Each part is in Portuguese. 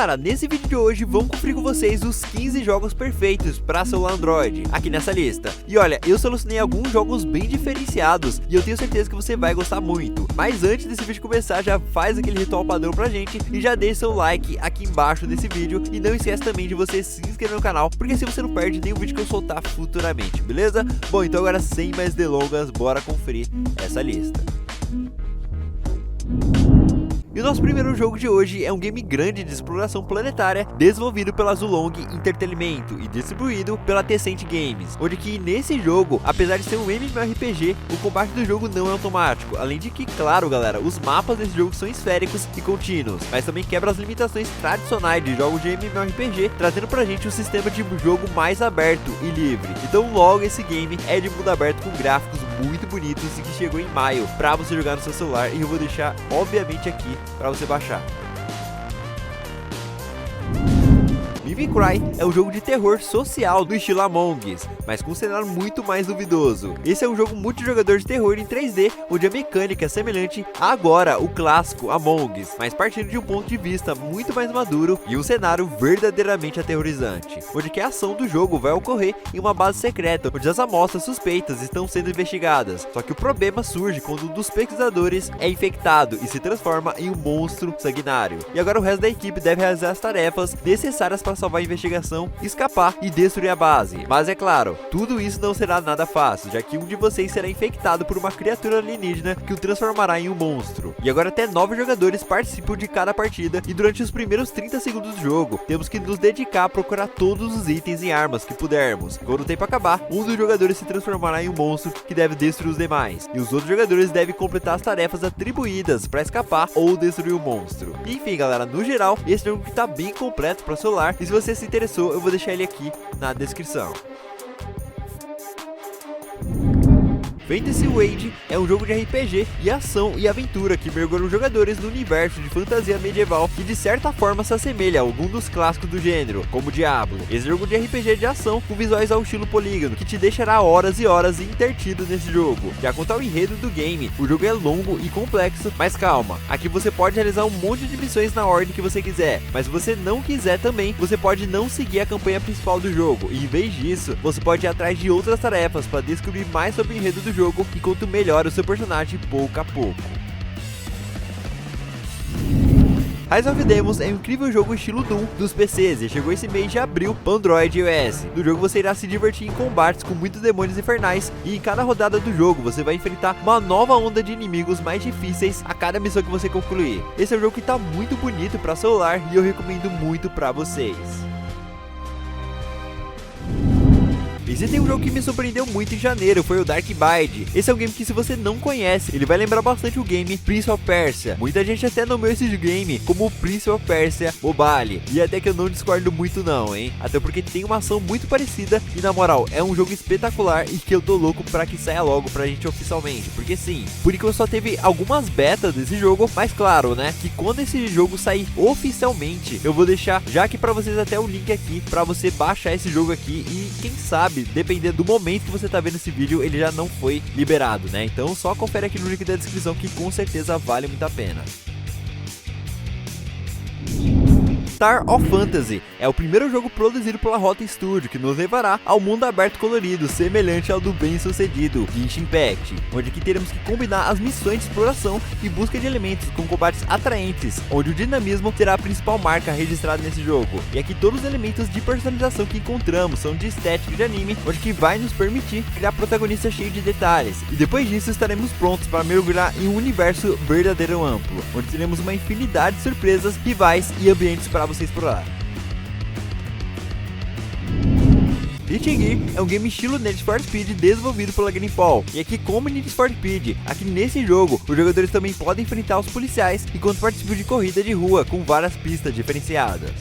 galera, nesse vídeo de hoje vamos conferir com vocês os 15 jogos perfeitos para celular Android, aqui nessa lista. E olha, eu selecionei alguns jogos bem diferenciados e eu tenho certeza que você vai gostar muito. Mas antes desse vídeo começar, já faz aquele ritual padrão pra gente e já deixa seu like aqui embaixo desse vídeo. E não esquece também de você se inscrever no canal, porque assim você não perde nenhum vídeo que eu soltar futuramente, beleza? Bom, então agora sem mais delongas, bora conferir essa lista. E o nosso primeiro jogo de hoje é um game grande de exploração planetária, desenvolvido pela Zulong Entertainment e distribuído pela Tencent Games, onde que nesse jogo, apesar de ser um MMORPG, o combate do jogo não é automático, além de que, claro galera, os mapas desse jogo são esféricos e contínuos, mas também quebra as limitações tradicionais de jogos de MMORPG, trazendo pra gente um sistema de jogo mais aberto e livre. Então logo esse game é de mundo aberto com gráficos muito bonitos e que chegou em maio pra você jogar no seu celular, e eu vou deixar obviamente aqui para você baixar. Mimicry Cry é um jogo de terror social do estilo Among Us, mas com um cenário muito mais duvidoso. Esse é um jogo multijogador de terror em 3D, onde a mecânica é semelhante a agora o clássico Among Us, mas partindo de um ponto de vista muito mais maduro e um cenário verdadeiramente aterrorizante, onde que a ação do jogo vai ocorrer em uma base secreta, onde as amostras suspeitas estão sendo investigadas. Só que o problema surge quando um dos pesquisadores é infectado e se transforma em um monstro sanguinário. E agora o resto da equipe deve realizar as tarefas necessárias para salvar a investigação, escapar e destruir a base. Mas é claro, tudo isso não será nada fácil, já que um de vocês será infectado por uma criatura alienígena que o transformará em um monstro. E agora até 9 jogadores participam de cada partida, e durante os primeiros 30 segundos do jogo, temos que nos dedicar a procurar todos os itens e armas que pudermos. Quando o tempo acabar, um dos jogadores se transformará em um monstro que deve destruir os demais, e os outros jogadores devem completar as tarefas atribuídas para escapar ou destruir o monstro. E, enfim galera, no geral, esse jogo que tá bem completo para celular, e se você se interessou, eu vou deixar ele aqui na descrição. Fantasy Wade é um jogo de RPG e ação e aventura que mergulha os jogadores no universo de fantasia medieval e de certa forma se assemelha a algum dos clássicos do gênero, como Diablo. Esse jogo de RPG de ação com visuais ao estilo polígono, que te deixará horas e horas intertido nesse jogo. Já quanto ao enredo do game, o jogo é longo e complexo, mas calma, aqui você pode realizar um monte de missões na ordem que você quiser, mas se você não quiser também, você pode não seguir a campanha principal do jogo, e em vez disso, você pode ir atrás de outras tarefas para descobrir mais sobre o enredo do jogo e quanto melhor o seu personagem pouco a pouco. Rise of Demons é um incrível jogo estilo Doom dos PCs e chegou esse mês de abril para Android e iOS. No jogo você irá se divertir em combates com muitos demônios infernais, e em cada rodada do jogo você vai enfrentar uma nova onda de inimigos mais difíceis a cada missão que você concluir. Esse é um jogo que está muito bonito para celular e eu recomendo muito para vocês. E se tem um jogo que me surpreendeu muito em janeiro, foi o Dark Bide. Esse é um game que, se você não conhece, ele vai lembrar bastante o game Prince of Persia. Muita gente até nomeou esse game como Prince of Persia Mobile, e até que eu não discordo muito não, hein? Até porque tem uma ação muito parecida e, na moral, é um jogo espetacular e que eu tô louco pra que saia logo pra gente oficialmente. Porque sim, por enquanto só teve algumas betas desse jogo, mas claro, né, que quando esse jogo sair oficialmente, eu vou deixar já aqui pra vocês até o link aqui pra você baixar esse jogo aqui, e quem sabe, dependendo do momento que você tá vendo esse vídeo, ele já não foi liberado, né? Então só confere aqui no link da descrição que com certeza vale muito a pena. Star of Fantasy é o primeiro jogo produzido pela Rota Studio, que nos levará ao mundo aberto colorido, semelhante ao do bem-sucedido Genshin Impact, onde aqui teremos que combinar as missões de exploração e busca de elementos com combates atraentes, onde o dinamismo será a principal marca registrada nesse jogo. E aqui todos os elementos de personalização que encontramos são de estética de anime, onde que vai nos permitir criar protagonistas cheios de detalhes. E depois disso estaremos prontos para mergulhar em um universo verdadeiro amplo, onde teremos uma infinidade de surpresas, rivais e ambientes para você explorar. Hit Gear é um game estilo Need for Speed desenvolvido pela Greenpaw, e aqui como Need for Speed, aqui nesse jogo, os jogadores também podem enfrentar os policiais enquanto participam de corrida de rua com várias pistas diferenciadas.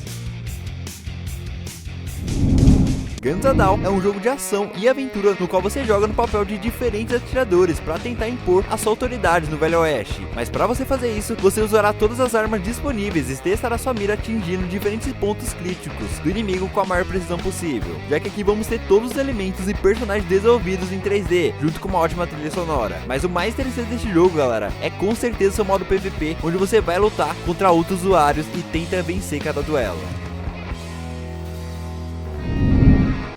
Guns N' Down é um jogo de ação e aventura no qual você joga no papel de diferentes atiradores para tentar impor a sua autoridade no Velho Oeste. Mas para você fazer isso, você usará todas as armas disponíveis e testará sua mira atingindo diferentes pontos críticos do inimigo com a maior precisão possível, já que aqui vamos ter todos os elementos e personagens desenvolvidos em 3D, junto com uma ótima trilha sonora. Mas o mais interessante deste jogo, galera, é com certeza seu modo PVP, onde você vai lutar contra outros usuários e tenta vencer cada duelo.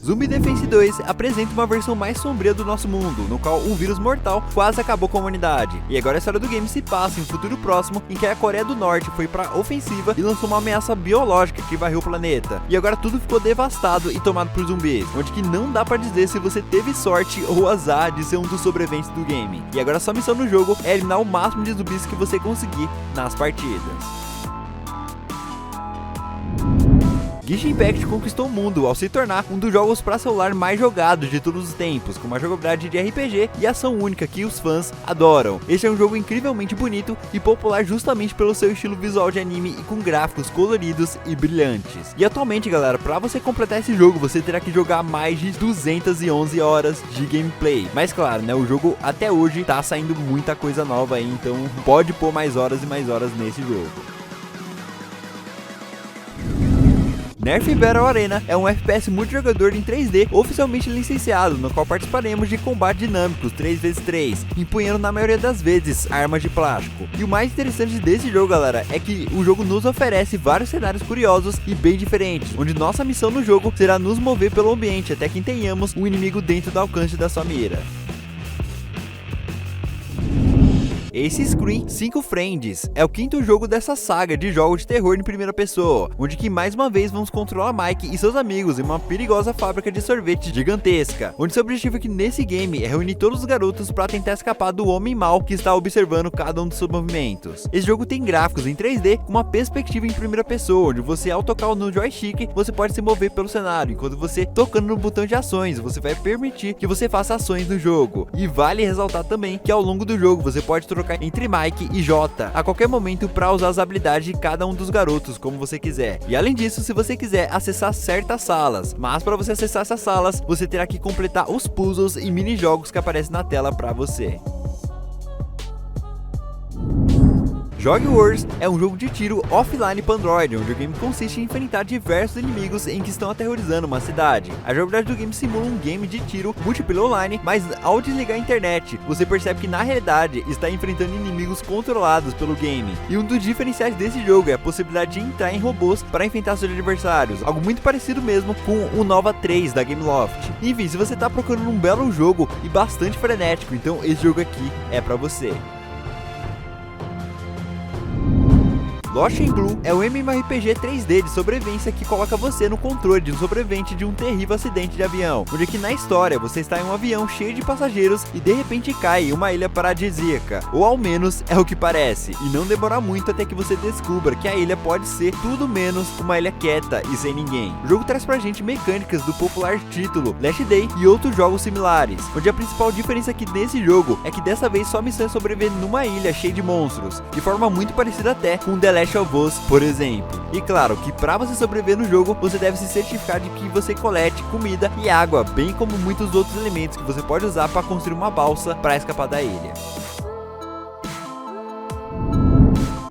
Zumbi Defense 2 apresenta uma versão mais sombria do nosso mundo, no qual um vírus mortal quase acabou com a humanidade. E agora a história do game se passa em um futuro próximo em que a Coreia do Norte foi pra ofensiva e lançou uma ameaça biológica que varreu o planeta. E agora tudo ficou devastado e tomado por zumbis, onde que não dá pra dizer se você teve sorte ou azar de ser um dos sobreviventes do game. E agora a sua missão no jogo é eliminar o máximo de zumbis que você conseguir nas partidas. Genshin Impact conquistou o mundo ao se tornar um dos jogos para celular mais jogados de todos os tempos, com uma jogabilidade de RPG e ação única que os fãs adoram. Este é um jogo incrivelmente bonito e popular justamente pelo seu estilo visual de anime e com gráficos coloridos e brilhantes. E atualmente, galera, para você completar esse jogo, você terá que jogar mais de 211 horas de gameplay. Mas claro, né, o jogo até hoje tá saindo muita coisa nova aí, então pode pôr mais horas e mais horas nesse jogo. Nerf Battle Arena é um FPS multijogador em 3D oficialmente licenciado, no qual participaremos de combates dinâmicos 3x3, empunhando na maioria das vezes armas de plástico. E o mais interessante desse jogo, galera, é que o jogo nos oferece vários cenários curiosos e bem diferentes, onde nossa missão no jogo será nos mover pelo ambiente até que tenhamos um inimigo dentro do alcance da sua mira. Ace Screen 5 Friends é o quinto jogo dessa saga de jogos de terror em primeira pessoa, onde que mais uma vez vamos controlar Mike e seus amigos em uma perigosa fábrica de sorvete gigantesca, onde seu objetivo aqui nesse game é reunir todos os garotos para tentar escapar do homem mau que está observando cada um dos seus movimentos. Esse jogo tem gráficos em 3D com uma perspectiva em primeira pessoa, onde você ao tocar no joystick, você pode se mover pelo cenário, enquanto você tocando no botão de ações, você vai permitir que você faça ações no jogo. E vale ressaltar também que ao longo do jogo você pode trocar entre Mike e Jota a qualquer momento para usar as habilidades de cada um dos garotos como você quiser. E além disso, se você quiser acessar certas salas, mas para você acessar essas salas, você terá que completar os puzzles e mini-jogos que aparecem na tela para você. Jogue Wars é um jogo de tiro offline para Android, onde o game consiste em enfrentar diversos inimigos em que estão aterrorizando uma cidade. A jogabilidade do game simula um game de tiro multiplayer online, mas ao desligar a internet, você percebe que na realidade está enfrentando inimigos controlados pelo game. E um dos diferenciais desse jogo é a possibilidade de entrar em robôs para enfrentar seus adversários, algo muito parecido mesmo com o Nova 3 da Gameloft. Enfim, se você está procurando um belo jogo e bastante frenético, então esse jogo aqui é para você. Lost in Blue é um MMORPG 3D de sobrevivência que coloca você no controle de um sobrevivente de um terrível acidente de avião, onde aqui na história você está em um avião cheio de passageiros e de repente cai em uma ilha paradisíaca, ou ao menos é o que parece, e não demora muito até que você descubra que a ilha pode ser tudo menos uma ilha quieta e sem ninguém. O jogo traz pra gente mecânicas do popular título Last Day e outros jogos similares, onde a principal diferença aqui nesse jogo é que dessa vez sua missão é sobreviver numa ilha cheia de monstros, de forma muito parecida até com The Last of Us, por exemplo. E claro que para você sobreviver no jogo, você deve se certificar de que você colete comida e água, bem como muitos outros elementos que você pode usar para construir uma balsa para escapar da ilha.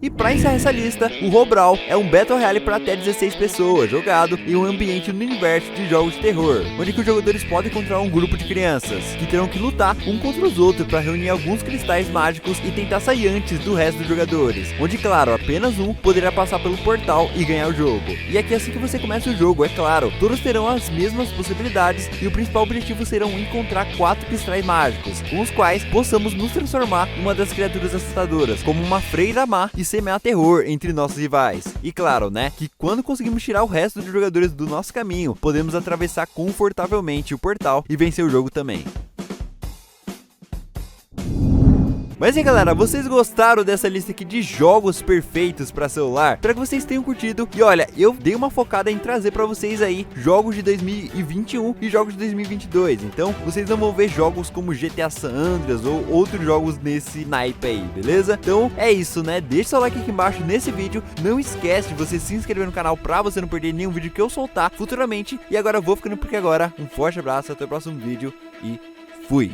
E para encerrar essa lista, o Robral é um Battle Royale para até 16 pessoas, jogado em um ambiente no universo de jogos de terror, onde que os jogadores podem encontrar um grupo de crianças, que terão que lutar um contra os outros para reunir alguns cristais mágicos e tentar sair antes do resto dos jogadores, onde claro, apenas um poderá passar pelo portal e ganhar o jogo. E aqui assim que você começa o jogo, é claro, todos terão as mesmas possibilidades e o principal objetivo serão encontrar 4 cristais mágicos, com os quais possamos nos transformar em uma das criaturas assustadoras, como uma freira má e semear terror entre nossos rivais. E claro, né, que quando conseguimos tirar o resto dos jogadores do nosso caminho, podemos atravessar confortavelmente o portal e vencer o jogo também. Mas aí galera, vocês gostaram dessa lista aqui de jogos perfeitos para celular? Espero que vocês tenham curtido. E olha, eu dei uma focada em trazer para vocês aí jogos de 2021 e jogos de 2022. Então vocês não vão ver jogos como GTA San Andreas ou outros jogos nesse naipe aí, beleza? Então é isso, né? Deixa seu like aqui embaixo nesse vídeo. Não esquece de você se inscrever no canal para você não perder nenhum vídeo que eu soltar futuramente. E agora eu vou ficando por aqui agora. Um forte abraço, até o próximo vídeo e fui!